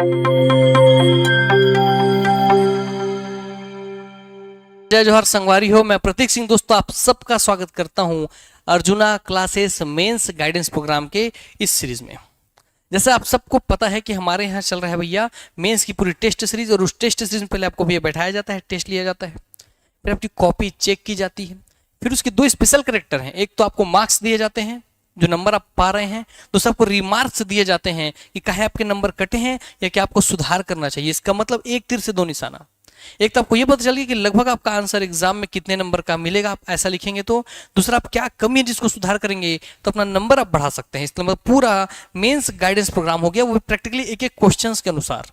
जय जोहर संगवारी हो, मैं प्रतीक सिंह। दोस्तों, आप सबका स्वागत करता हूं Arjuna classes mains guidance programme के इस सीरीज में। जैसे आप सबको पता है कि हमारे यहाँ चल रहा है भैया मेंस की पूरी टेस्ट सीरीज, और उस टेस्ट सीरीज में पहले आपको भैया बैठाया जाता है, टेस्ट लिया जाता है, फिर आपकी कॉपी चेक की जाती है, फिर उसके दो स्पेशल कैरेक्टर हैं। एक तो आपको मार्क्स दिए जाते हैं जो नंबर आप पा रहे हैं, दूसरा आपको रिमार्क्स दिए जाते हैं कि कहे आपके नंबर कटे हैं या क्या आपको सुधार करना चाहिए। इसका मतलब एक तीर से दो निशाना। एक तो आपको ये पता चल गया कि लगभग आपका आंसर एग्जाम में कितने नंबर का मिलेगा, आप ऐसा लिखेंगे तो। दूसरा, आप क्या कमी है जिसको सुधार करेंगे तो अपना नंबर आप बढ़ा सकते हैं। इसलिए मतलब पूरा मेंस गाइडेंस प्रोग्राम हो गया, वो प्रैक्टिकली एक एक क्वेश्चंस के अनुसार।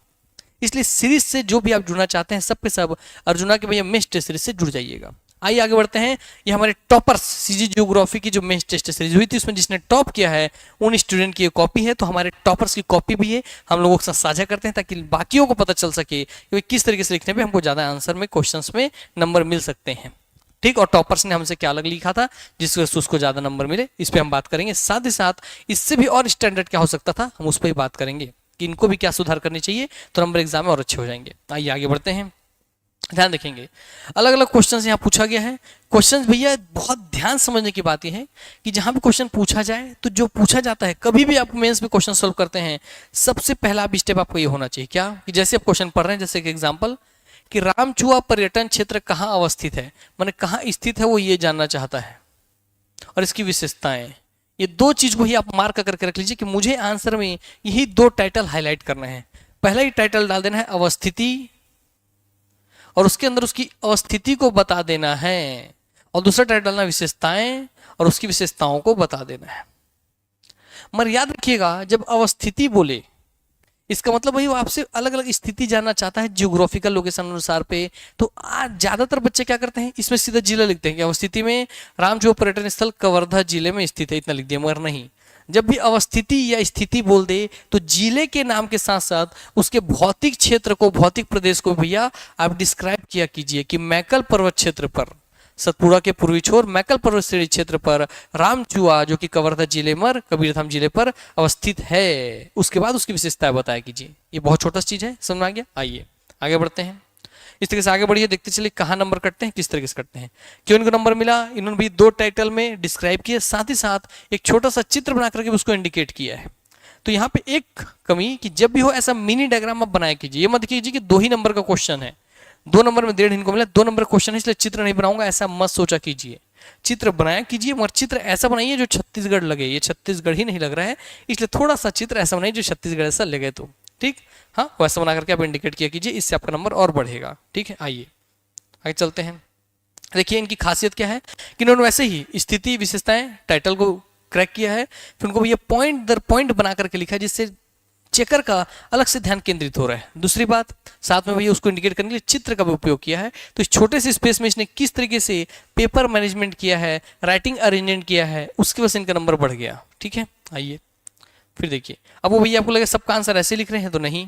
इसलिए सीरीज से जो भी आप जुड़ना चाहते हैं सब के सब अर्जुना के भैया मेंस टेस्ट सीरीज से जुड़ जाइएगा। आइए आगे बढ़ते हैं। ये हमारे टॉपर्स सीजी जियोग्राफी की जो मेंस टेस्ट सीरीज हुई थी उसमें जिसने टॉप किया है उन स्टूडेंट की कॉपी है, तो हमारे टॉपर्स की कॉपी भी है, हम लोगों के साथ साझा करते हैं ताकि बाकियों को पता चल सके कि किस तरीके से लिखने पे हमको ज्यादा आंसर में क्वेश्चंस में नंबर मिल सकते हैं। ठीक, और टॉपर्स ने हमसे क्या अलग लिखा था जिसकी वजह से उसको ज्यादा नंबर मिले, इस पर हम बात करेंगे। साथ ही साथ इससे भी और स्टैंडर्ड क्या हो सकता था हम उस पर भी बात करेंगे कि इनको भी क्या सुधार करनी चाहिए तो नंबर एग्जाम में और अच्छे हो जाएंगे। आइए आगे बढ़ते हैं। ध्यान रखेंगे, अलग अलग क्वेश्चंस यहाँ पूछा गया है। क्वेश्चंस भैया बहुत ध्यान समझने की बात यह है कि जहां भी क्वेश्चन पूछा जाए तो जो पूछा जाता है, कभी भी आप मेंस में क्वेश्चन सॉल्व करते हैं सबसे पहला स्टेप आपको ये होना चाहिए क्या, कि जैसे आप क्वेश्चन पढ़ रहे हैं, जैसे एक एग्जाम्पल कि रामचुआ पर्यटन क्षेत्र कहाँ अवस्थित है, माने कहाँ स्थित है, वो ये जानना चाहता है और इसकी विशेषताएं। ये दो चीज को ही आप मार्क करके रख लीजिए कि मुझे आंसर में यही दो टाइटल हाईलाइट करना है। पहला ही टाइटल डाल देना है अवस्थिति, और उसके अंदर उसकी अवस्थिति को बता देना है, और दूसरा टाइटल डालना विशेषताएं और उसकी विशेषताओं को बता देना है। मगर याद रखिएगा, जब अवस्थिति बोले इसका मतलब वही वो आपसे अलग अलग स्थिति जानना चाहता है जियोग्राफिकल लोकेशन अनुसार पे। तो आज ज्यादातर बच्चे क्या करते हैं, इसमें सीधा जिला लिखते हैं कि अवस्थिति में रामचुआ पर्यटन स्थल कवर्धा जिले में स्थित है, इतना लिख दिया। मगर नहीं, जब भी अवस्थिति या स्थिति बोल दे तो जिले के नाम के साथ साथ उसके भौतिक क्षेत्र को, भौतिक प्रदेश को भैया आप डिस्क्राइब किया कीजिए कि मैकल पर्वत क्षेत्र पर, सतपुड़ा के पूर्वी छोर मैकल पर्वत श्रेणी क्षेत्र पर रामचुआ जो कि कवर्धा जिले में कबीरधाम जिले पर अवस्थित है, उसके बाद उसकी विशेषताएं बताया कीजिए। ये बहुत छोटा चीज है, समझ में आ गया। आइए आगे बढ़ते हैं। इस तरीके से आगे बढ़िए, देखते चलिए कहाँ नंबर कटते हैं, किस तरीके से कटते हैं, क्यों इनको नंबर मिला। इन्होंने भी दो टाइटल में डिस्क्राइब किया, साथ ही साथ एक छोटा सा चित्र बना करके उसको इंडिकेट किया है। तो यहाँ पे एक कमी कि जब भी हो ऐसा मिनी डायग्राम आप बनाया कीजिए। ये मत कीजिए कि 2 ही नंबर का क्वेश्चन है, 2 नंबर में 1.5 इनको मिला, 2 नंबर क्वेश्चन है इसलिए चित्र नहीं बनाऊंगा, ऐसा मत सोचा कीजिए। चित्र बनाया कीजिए, मगर चित्र ऐसा बनाइए जो छत्तीसगढ़ लगे। ये छत्तीसगढ़ ही नहीं लग रहा है, इसलिए थोड़ा सा चित्र ऐसा बनाइए जो छत्तीसगढ़ ऐसा लगे। तो ठीक, हाँ, वैसा बना करके आप इंडिकेट किया कीजिए, इससे आपका नंबर और बढ़ेगा। ठीक है, आइए आगे चलते हैं। देखिए इनकी खासियत क्या है कि इन्होंने वैसे ही स्थिति विशेषताएं टाइटल को क्रैक किया है, फिर उनको ये पॉइंट दर पॉइंट बना करके लिखा है जिससे चेकर का अलग से ध्यान केंद्रित हो रहा है। दूसरी बात, साथ में भैया उसको इंडिकेट करने के लिए चित्र का भी उपयोग किया है। तो इस छोटे से स्पेस में इसने किस तरीके से पेपर मैनेजमेंट किया है, राइटिंग अरेंजमेंट किया है, उसकी वजह से इनका नंबर बढ़ गया। ठीक है, आइए फिर देखिए। अब वो भैया आपको लगे सबका आंसर ऐसे लिख रहे हैं, तो नहीं।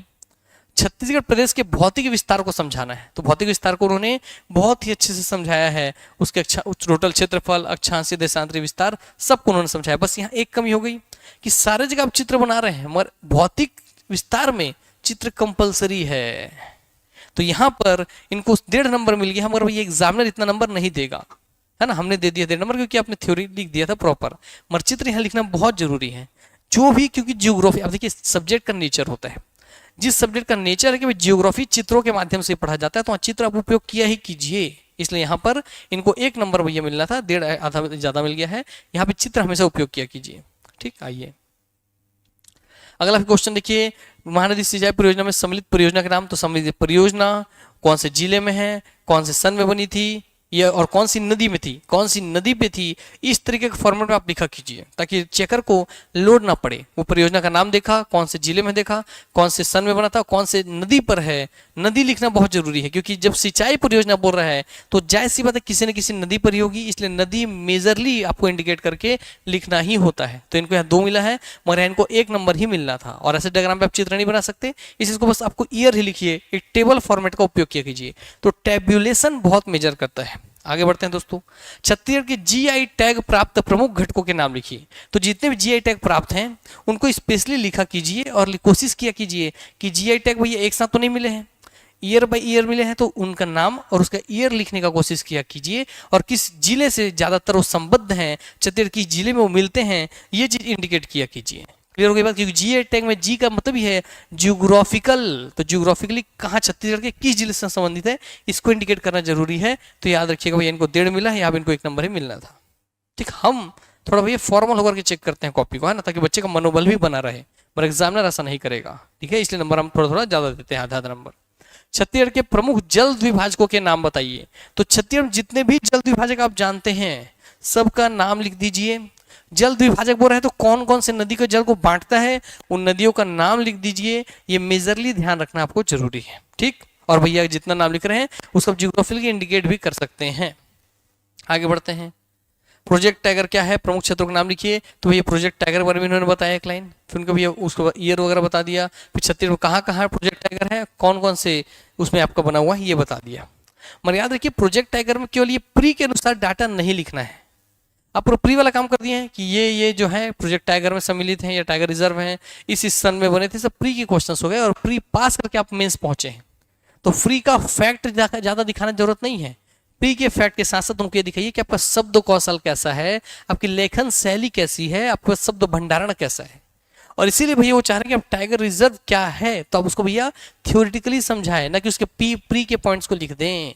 छत्तीसगढ़ प्रदेश के भौतिक विस्तार को समझाना है, तो भौतिक विस्तार को उन्होंने बहुत ही अच्छे से समझाया है। उसके टोटल क्षेत्रफल, अक्षांशीय, देशांतरीय विस्तार सबको उन्होंने समझाया। बस यहाँ एक कमी हो गई कि सारे जगह आप चित्र बना रहे हैं मगर भौतिक विस्तार में चित्र कंपलसरी है। तो यहाँ पर इनको 1.5 नंबर मिल गया, मगर ये एग्जामिनर इतना नंबर नहीं देगा, है ना। हमने दे दिया 1.5 नंबर क्योंकि आपने थ्योरी लिख दिया था प्रॉपर, मगर चित्र यहाँ लिखना बहुत जरूरी है। जो भी, क्योंकि जियोग्राफी, अब देखिए सब्जेक्ट का नेचर होता है, जिस सब्जेक्ट का नेचर है कि जियोग्राफी चित्रों के माध्यम से पढ़ा जाता है, तो चित्र आप उपयोग किया ही कीजिए। इसलिए यहाँ पर इनको 1 नंबर भैया मिलना था, 1.5 आधा ज्यादा मिल गया है। यहाँ पे चित्र हमेशा उपयोग किया कीजिए। ठीक, आइए अगला क्वेश्चन देखिए। महानदी सिंचाई परियोजना में सम्मिलित परियोजना के नाम, तो सम्मिलित परियोजना कौन से जिले में है, कौन से सन में बनी थी, ये और कौन सी नदी में थी, कौन सी नदी पे थी, इस तरीके के फॉर्मेट में आप लिखा कीजिए ताकि चेकर को लोड ना पड़े। वो परियोजना का नाम देखा, कौन से जिले में देखा, कौन से सन में बना था, कौन से नदी पर है। नदी लिखना बहुत जरूरी है क्योंकि जब सिंचाई परियोजना बोल रहा है तो जाहिर सी बात है किसी न किसी नदी पर ही होगी, इसलिए नदी मेजरली आपको इंडिकेट करके लिखना ही होता है। तो इनको यहाँ 2 मिला है, मगर इनको 1 नंबर ही मिलना था। और ऐसे डायग्राम पे आप चित्र नहीं बना सकते, इसको बस आपको ईयर ही लिखिए, एक टेबल फॉर्मेट का उपयोग किया कीजिए। तो टेबुलेशन बहुत मेजर करता है। आगे बढ़ते हैं दोस्तों। छत्तीसगढ़ के जीआई टैग प्राप्त प्रमुख घटकों के नाम लिखिए। तो जितने भी जीआई टैग प्राप्त हैं उनको स्पेशली लिखा कीजिए और कोशिश किया कीजिए कि जीआई टैग भैया एक साथ तो नहीं मिले हैं, ईयर बाय ईयर मिले हैं, तो उनका नाम और उसका ईयर लिखने का कोशिश किया कीजिए और किस जिले से ज़्यादातर वो संबद्ध हैं, छत्तीसगढ़ किस जिले में वो मिलते हैं, ये चीज़ इंडिकेट किया कीजिए। क्लियर हो गई बात, क्योंकि जीआई टैग में जी का मतलब ही है जियोग्राफिकल, तो जियोग्राफिकली कहाँ छत्तीसगढ़ के किस जिले से संबंधित है इसको इंडिकेट करना जरूरी है। तो याद रखिएगा भैया इनको 1.5 मिला है, यहाँ इनको 1 नंबर ही मिलना था। ठीक, हम थोड़ा भैया फॉर्मल होकर के चेक करते हैं कॉपी को, है ना, ताकि बच्चे का मनोबल भी बना रहे, पर एग्जामिनर ऐसा नहीं करेगा। ठीक है, इसलिए नंबर हम थोड़ा थोड़ा ज्यादा देते हैं, आधा नंबर। छत्तीसगढ़ के प्रमुख जल द्विभाजकों के नाम बताइए। तो छत्तीसगढ़ में जितने भी जल द्विभाजक आप जानते हैं सबका नाम लिख दीजिए। जल द्विभाजक बोल रहे हैं तो कौन कौन से नदी के जल को बांटता है उन नदियों का नाम लिख दीजिए। ये मेजरली ध्यान रखना आपको जरूरी है। ठीक, और भैया जितना नाम लिख रहे हैं उसको जियोग्राफिकली इंडिकेट भी कर सकते हैं। आगे बढ़ते हैं। प्रोजेक्ट टाइगर क्या है, प्रमुख क्षेत्रों के नाम लिखिए। तो भैया प्रोजेक्ट टाइगर बारे में इन्होंने बताया एक लाइन, फिर उनको भैया उसको ईयर वगैरह बता दिया, फिर छत्तीसगढ़ में कहाँ कहाँ प्रोजेक्ट टाइगर है, कौन कौन से उसमें आपका बना हुआ है ये बता दिया। मगर याद रखिए प्रोजेक्ट टाइगर में केवल ये प्री के अनुसार डाटा नहीं लिखना है। आप प्री वाला काम कर दिए हैं कि ये जो है प्रोजेक्ट टाइगर में सम्मिलित हैं या टाइगर रिजर्व हैं, इस सन में बने थे, सब प्री के क्वेश्चंस हो गए और प्री पास करके आप मेंस पहुंचे हैं। तो फ्री का फैक्ट ज्यादा दिखाने की जरूरत नहीं है। प्री के फैक्ट के साथ साथ उनको ये दिखाइए कि आपका शब्द कौशल कैसा है, आपकी लेखन शैली कैसी है, आपका शब्द भंडारण कैसा है। और इसीलिए भैया वो चाह रहे हैं कि आप टाइगर रिजर्व क्या है तो आप उसको भैया थियोरिटिकली समझाएं, ना कि उसके प्री के पॉइंट्स को लिख दें।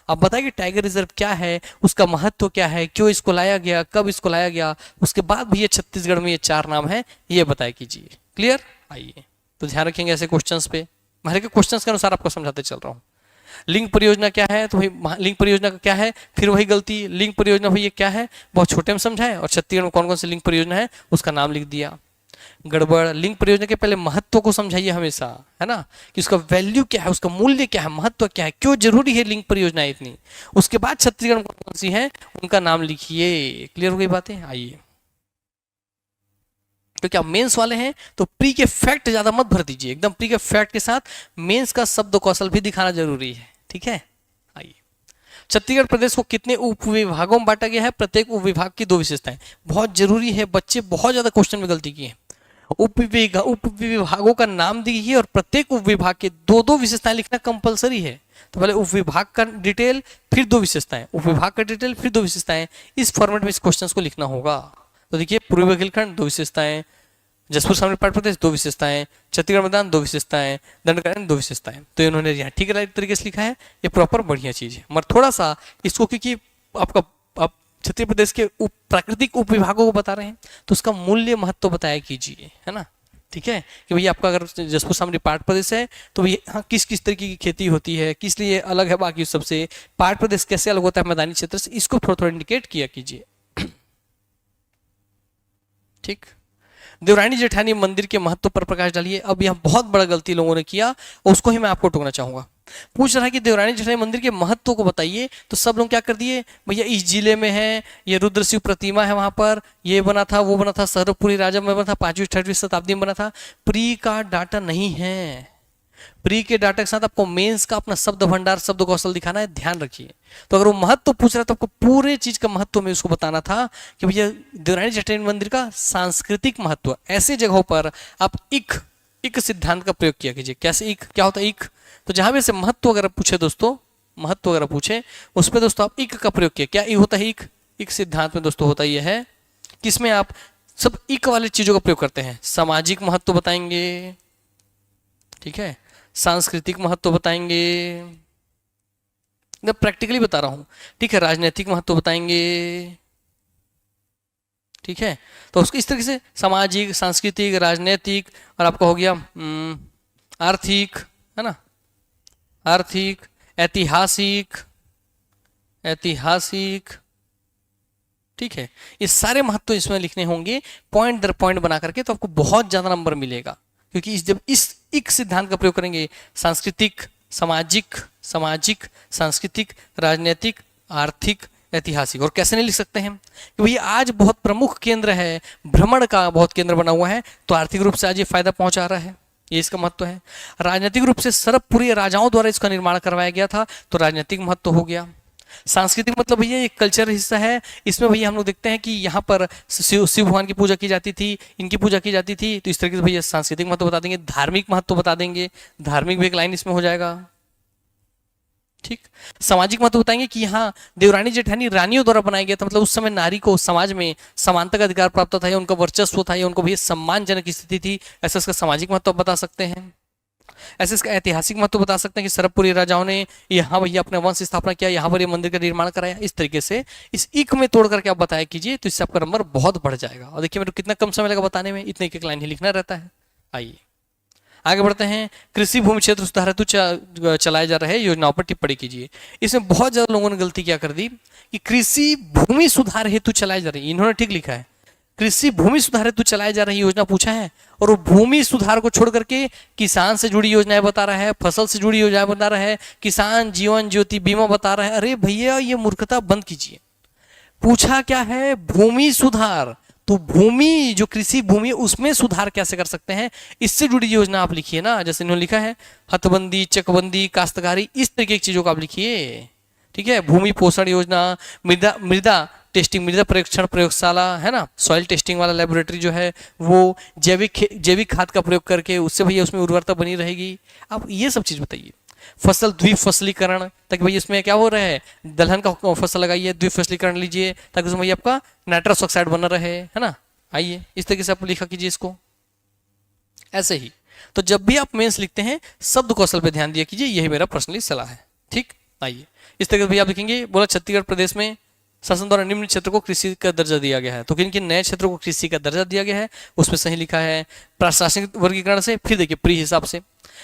आप बताइए कि टाइगर रिजर्व क्या है, उसका महत्व क्या है, क्यों इसको लाया गया, कब इसको लाया गया, उसके बाद भैया छत्तीसगढ़ में ये 4 नाम है ये बताया कीजिए। क्लियर, आइए तो ध्यान रखेंगे ऐसे क्वेश्चंस पे, हर एक क्वेश्चंस के अनुसार आपको समझाते चल रहा हूँ। लिंक परियोजना क्या है, तो भाई लिंक परियोजना का क्या है, फिर वही गलती, लिंक परियोजना भैया क्या है बहुत छोटे में समझाए और छत्तीसगढ़ में कौन कौन सी लिंक परियोजना है उसका नाम लिख दिया। गड़बड़, लिंक परियोजना के पहले महत्व को समझाइए हमेशा, है ना, कि उसका वैल्यू क्या है, उसका मूल्य क्या है, महत्व क्या है, क्यों जरूरी है लिंक परियोजना इतनी, उसके बाद छत्तीसगढ़ में कौन कौन सी है उनका नाम लिखिए। क्लियर हो गई बातें, आइए। क्योंकि आप मेंस वाले हैं तो प्री के फैक्ट ज्यादा मत भर दीजिए, एकदम प्री के फैक्ट के साथ मेंस का शब्द कौशल भी दिखाना जरूरी है। ठीक है, आइए। छत्तीसगढ़ प्रदेश को कितने उपविभागों में बांटा गया है, प्रत्येक उपविभाग की 2 विशेषताएं, बहुत जरूरी है, बच्चे बहुत ज्यादा क्वेश्चन में गलती की है। उपविभागों का नाम दीजिए और प्रत्येक उपविभाग के 2-2 विशेषताएं लिखना कंपलसरी है। तो पहले उपविभाग का डिटेल फिर 2 विशेषताएं, उपविभाग का डिटेल फिर 2 विशेषताएं, इस फॉर्मेट में इस क्वेश्चन को लिखना होगा। तो देखिए पूर्वी बुंदेलखंड 2 विशेषताएं, जसपुर सामने पाठ प्रदेश 2 विशेषताएं, छत्तीसगढ़ मैदान 2 विशेषताएं, दंडकारण्य 2 विशेषताएं। तो इन्होंने यहाँ ठीक है तरीके से लिखा है, ये प्रॉपर बढ़िया चीज है। मगर थोड़ा सा इसको क्योंकि आपका आप छत्तीसगढ़ प्रदेश के प्राकृतिक उप विभागों को बता रहे हैं तो उसका मूल्य महत्व बताया कीजिए, है ना। ठीक है कि भैया आपका अगर जसपुर सामने पाठ प्रदेश है तो भैया हाँ किस किस तरीके की खेती होती है, किस लिए अलग है बाकी सबसे, पाठ प्रदेश कैसे अलग होता है मैदानी क्षेत्र से, इसको थोड़ा थोड़ा इंडिकेट किया कीजिए। ठीक, देवरानी जेठानी मंदिर के महत्व पर प्रकाश डालिए। अब यहाँ बहुत बड़ा गलती लोगों ने किया और उसको ही मैं आपको टोकना चाहूंगा। पूछ रहा है कि देवरानी जेठानी मंदिर के महत्व को बताइए, तो सब लोग क्या कर दिए, भैया इस जिले में है, ये रुद्रशिव प्रतिमा है, वहां पर ये बना था, वो बना था, सहरपुरी राजा में बना था, 5वीं 6वीं शताब्दी में बना था। प्री का डाटा नहीं है, प्री के डाटा के साथ आपको मेंस का अपना शब्द भंडार शब्द कौशल दिखाना है, ध्यान रखिए। तो अगर वो महत्व पूछ रहा है तो आपको पूरे चीज का महत्व में उसको बताना था कि भैया देवरानी जेठानी मंदिर का सांस्कृतिक महत्व, ऐसे जगहों पर आप इक सिद्धांत का प्रयोग किया कीजिए। कैसे इक, क्या होता है इक, तो जहां भी से महत्व अगर पूछे दोस्तों, महत्व अगर पूछे उस पर दोस्तों आप इक का प्रयोग किया। क्या होता है इक सिद्धांत में दोस्तों होता यह है कि इसमें आप सब इक वाले चीजों का प्रयोग करते हैं। सामाजिक महत्व बताएंगे, ठीक है, सांस्कृतिक महत्व बताएंगे, मैं प्रैक्टिकली बता रहा हूं, ठीक है, राजनीतिक महत्व बताएंगे, ठीक है। तो उसको इस तरीके से सामाजिक, सांस्कृतिक, राजनीतिक और आपका हो गया आर्थिक, है ना, आर्थिक, ऐतिहासिक, ठीक है, ये सारे महत्व इसमें लिखने होंगे पॉइंट दर पॉइंट बना करके, तो आपको बहुत ज्यादा नंबर मिलेगा। क्योंकि जब इस एक सिद्धांत का प्रयोग करेंगे, सांस्कृतिक, सामाजिक, सांस्कृतिक, राजनीतिक, आर्थिक, ऐतिहासिक, और कैसे नहीं लिख सकते हैं कि भैया आज बहुत प्रमुख केंद्र है, भ्रमण का बहुत केंद्र बना हुआ है, तो आर्थिक रूप से आज ये फायदा पहुंचा रहा है, ये इसका महत्व है। राजनीतिक रूप से सरबपुरी राजाओं द्वारा इसका निर्माण करवाया गया था, तो राजनीतिक महत्व हो गया। सांस्कृतिक मतलब भैया ये कल्चर हिस्सा है। इसमें भैया हम लोग देखते हैं कि यहाँ पर शिव भगवान की पूजा की जाती थी, इनकी पूजा की जाती थी, तो इस तरीके से भैया सांस्कृतिक महत्व बता देंगे, धार्मिक महत्व बता देंगे, धार्मिक भी एक लाइन इसमें हो जाएगा। ठीक, सामाजिक महत्व बताएंगे कि यहाँ देवरानी जेठानी रानियों द्वारा बनाया गया था, मतलब उस समय नारी को समाज में समानता का अधिकार प्राप्त था, या उनका वर्चस्व था, या उनको भैया सम्मानजनक स्थिति थी, ऐसा इसका सामाजिक महत्व बता सकते हैं। ऐसे इसका ऐतिहासिक महत्व बता सकते हैं कि सरबपुरी राजाओं ने यहाँ भैया अपने वंश स्थापना किया, यहाँ पर ये मंदिर का निर्माण कराया। इस तरीके से इस इक में तोड़ करके आप बताया कीजिए, तो इससे आपका नंबर बहुत बढ़ जाएगा। और देखिए मेरे को कितना कम समय लगा बताने में, इतने एक लाइन ही लिखना रहता है। आइए आगे बढ़ते हैं। कृषि भूमि क्षेत्र सुधार हेतु चलाए जा रहे योजनाओं पर टिप्पणी कीजिए। इसमें बहुत ज्यादा लोगों ने गलती क्या कर दी कि कृषि भूमि सुधार हेतु चलाए जा रही, इन्होंने ठीक लिखा है कृषि भूमि सुधार हेतु चलाए जा रही योजना पूछा है, और वो भूमि सुधार को छोड़ करके किसान से जुड़ी योजनाएं बता रहा है, फसल से जुड़ी योजनाएं बता रहा है, किसान जीवन ज्योति बीमा बता रहा है। अरे भैया ये मूर्खता बंद कीजिए। पूछा क्या है? भूमि सुधार। तो भूमि जो कृषि भूमि उसमें सुधार कैसे कर सकते हैं, इससे जुड़ी योजना आप लिखिए ना। जैसे इन्होंने लिखा है हथबंदी, चकबंदी, काश्तकारी, इस तरीके की चीजों को आप लिखिए। ठीक है, भूमि पोषण योजना, मृदा टेस्टिंग, मृदा परीक्षण प्रयोगशाला है ना, सॉइल टेस्टिंग वाला लेबोरेटरी जो है वो, जैविक खाद का प्रयोग करके उससे भैया उसमें उर्वरता बनी रहेगी। आप ये सब चीज बताइए। फसल द्विफसलीकरण, ताकि भैया इसमें क्या हो रहा है, दलहन का फसल लगाइए, द्विफसलीकरण लीजिए, ताकि उसमें भैया आपका नाइट्रस ऑक्साइड बना रहे, है ना। आइए इस तरीके से आप लिखा कीजिए इसको। ऐसे ही तो जब भी आप मेंस लिखते हैं शब्द कौशल पे ध्यान दिया कीजिए, यही मेरा पर्सनली सलाह है। ठीक, आइए इस तरीके से भैया आप लिखेंगे। बोला छत्तीसगढ़ प्रदेश में शासन द्वारा निम्न क्षेत्र को कृषि का दर्जा दिया गया है, तो किन किन नए क्षेत्रों को कृषि का दर्जा दिया गया है उसमें सही लिखा है। प्रशासनिक वर्गीकरण से फिर देखिए प्री हिसाब से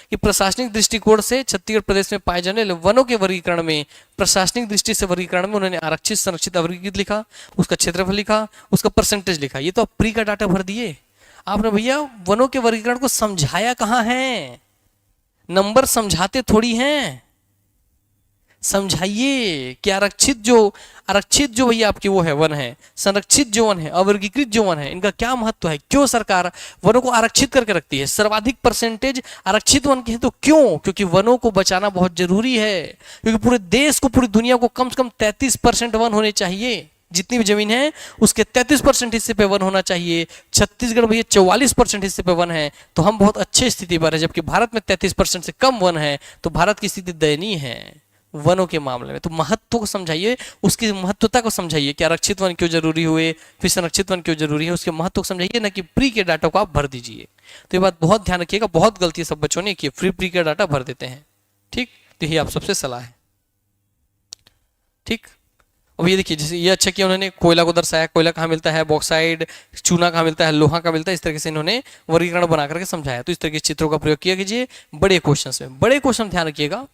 कि प्रशासनिक दृष्टिकोण से छत्तीसगढ़ प्रदेश में पाए जाने वाले वनों के वर्गीकरण में, प्रशासनिक दृष्टि से वर्गीकरण में उन्होंने आरक्षित, संरक्षित, अवर्गीकृत लिखा, उसका क्षेत्रफल लिखा, उसका परसेंटेज लिखा। ये तो आप प्री का डाटा भर दिए। आपने भैया वनों के वर्गीकरण को समझाया कहाँ है? नंबर समझाते थोड़ी हैं, समझाइए कि आरक्षित जो भैया आपके वो है वन है, संरक्षित जो वन है, अवर्गीकृत जो वन है, इनका क्या महत्व है, क्यों सरकार वनों को आरक्षित करके रखती है। सर्वाधिक परसेंटेज आरक्षित वन के हैं, तो क्यों? क्योंकि वनों को बचाना बहुत जरूरी है, क्योंकि पूरे देश को, पूरी दुनिया को कम से कम 33% वन होने चाहिए। जितनी भी जमीन है उसके 33% हिस्से पे वन होना चाहिए। छत्तीसगढ़ भैया 44% हिस्से पे वन है, तो हम बहुत अच्छे स्थिति पर है, जबकि भारत में 33% से कम वन है, तो भारत की स्थिति दयनीय है वनों के मामले में। तो महत्व को समझाइए, उसकी महत्वता को समझाइए कि आरक्षित वन क्यों जरूरी हुए, फिर संरक्षित वन क्यों जरूरी है, उसके महत्व को समझाइए, ना कि प्री के डाटा को आप भर दीजिए। तो ये बात बहुत ध्यान रखिएगा, बहुत गलती सब बच्चों ने की, प्री का डाटा भर देते हैं। ठीक, तो यही आप सबसे सलाह है। ठीक, अब ये देखिए जैसे ये अच्छा किया उन्होंने, कोयला को दर्शाया, कोयला कहाँ मिलता है, बॉक्साइड, चूना कहाँ मिलता है, लोहा कहाँ मिलता है, इस तरीके से इन्होंने वर्गीकरण बना करके समझाया। तो इस तरीके के चित्रों का प्रयोग किया कीजिए बड़े क्वेश्चन में। बड़े क्वेश्चन ध्यान रखिएगा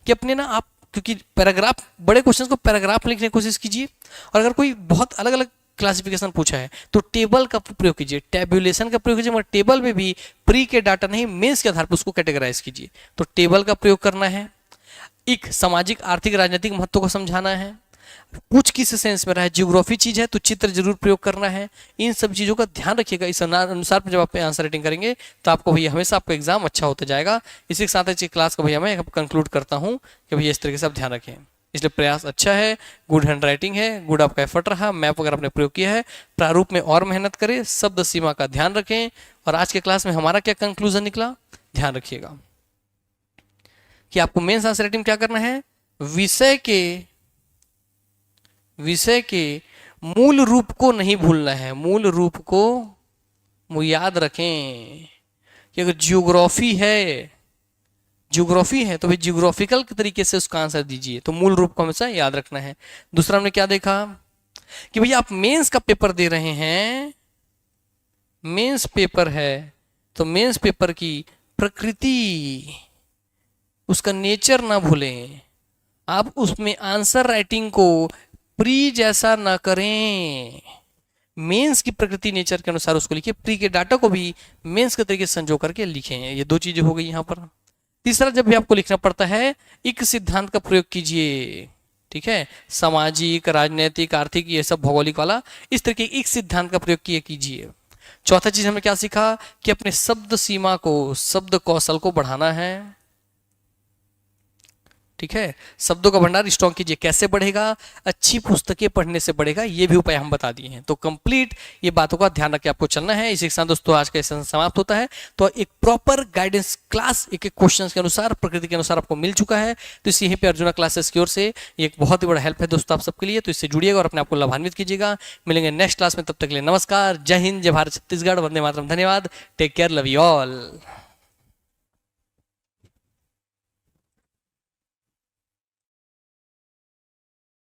कि अपने ना आप, क्योंकि पैराग्राफ, बड़े क्वेश्चन को पैराग्राफ लिखने की कोशिश कीजिए, और अगर कोई बहुत अलग अलग क्लासिफिकेशन पूछा है तो टेबल का प्रयोग कीजिए, टेबुलेशन का प्रयोग कीजिए, मगर टेबल में भी प्री के डाटा नहीं, मेंस के आधार पर उसको कैटेगराइज कीजिए। तो टेबल का प्रयोग करना है। एक सामाजिक, आर्थिक, राजनीतिक महत्व को समझाना है। पूछ किस सेंस में रहा है, जियोग्राफी चीज है तो चित्र जरूर प्रयोग करना है। इन सब चीजों का ध्यान रखिएगा। इस अनुसार जब आप आंसर राइटिंग करेंगे तो आपको भैया हमेशा आपका एग्जाम अच्छा होता जाएगा। इसी के साथ इस क्लास को भैया मैं कंक्लूड करता हूँ कि भैया इस तरीके से आप ध्यान रखें। इसलिए प्रयास अच्छा है, गुड हैंड राइटिंग है, गुड आपका एफर्ट रहा, मैप अगर आपने प्रयोग किया है, प्रारूप में और मेहनत करें, शब्द सीमा का ध्यान रखें। और आज के क्लास में हमारा क्या कंक्लूजन निकला, ध्यान रखिएगा कि आपको मेंस आंसर राइटिंग क्या करना है, विषय के मूल रूप को नहीं भूलना है। मूल रूप को याद रखें कि अगर जियोग्राफी है तो भाई जियोग्राफिकल के तरीके से उसका आंसर दीजिए। तो मूल रूप को हमेशा याद रखना है। दूसरा हमने क्या देखा कि भैया आप मेंस का पेपर दे रहे हैं, मेंस पेपर है तो मेंस पेपर की प्रकृति, उसका नेचर ना भूलें। आप उसमें आंसर राइटिंग को प्री जैसा ना करें, मेंस की प्रकृति नेचर के अनुसार उसको लिखिए। प्री के डाटा को भी मेंस के तरीके से संजो करके लिखें। ये दो चीजें हो गई यहाँ पर। तीसरा, जब भी आपको लिखना पड़ता है एक सिद्धांत का प्रयोग कीजिए। ठीक है, सामाजिक, राजनीतिक, आर्थिक, ये सब भौगोलिक वाला, इस तरीके एक सिद्धांत का प्रयोग किए कीजिए। चौथा चीज हमने क्या सीखा कि अपने शब्द सीमा को, शब्द कौशल को बढ़ाना है। ठीक है, शब्दों का भंडार स्ट्रॉन्ग कीजिए। कैसे बढ़ेगा? अच्छी पुस्तकें पढ़ने से बढ़ेगा, ये भी उपाय हम बता दिए हैं। तो कंप्लीट ये बातों का ध्यान रख के आपको चलना है। इसी के साथ दोस्तों आज का सेशन समाप्त होता है। तो एक प्रॉपर गाइडेंस क्लास एक एक क्वेश्चन के अनुसार, प्रकृति के अनुसार आपको मिल चुका है। तो इस यहीं पे अर्जुना क्लासेस की ओर से ये एक बहुत ही बड़ा हेल्प है दोस्तों आप सबके लिए। तो इससे जुड़िएगा और अपने आप को लाभान्वित कीजिएगा। मिलेंगे नेक्स्ट क्लास में, तब तक के लिए नमस्कार, जय हिंद, जय भारत, छत्तीसगढ़, वंदे मातरम, धन्यवाद, take care, love you all.